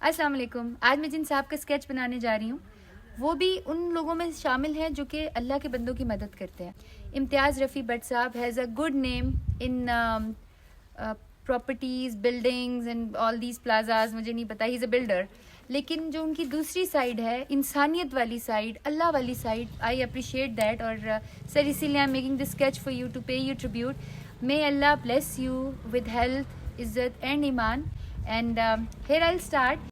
अस्सलाम वालेकुम। आज मैं जिन साहब का स्केच बनाने जा रही हूँ वो भी उन लोगों में शामिल हैं जो कि अल्लाह के बंदों की मदद करते हैं। इम्तियाज़ रफ़ी भट्ट साहब has a good name in properties, buildings and all these plazas. मुझे नहीं पता, ही इज़ अ बिल्डर। लेकिन जो उनकी दूसरी साइड है, इंसानियत वाली साइड, अल्लाह वाली साइड, आई अप्रिशिएट दैट। और सर इसीलिए I am making this sketch for you to pay you tribute. May Allah bless you with health, इज़्ज़त एंड ईमान। And here I'll start.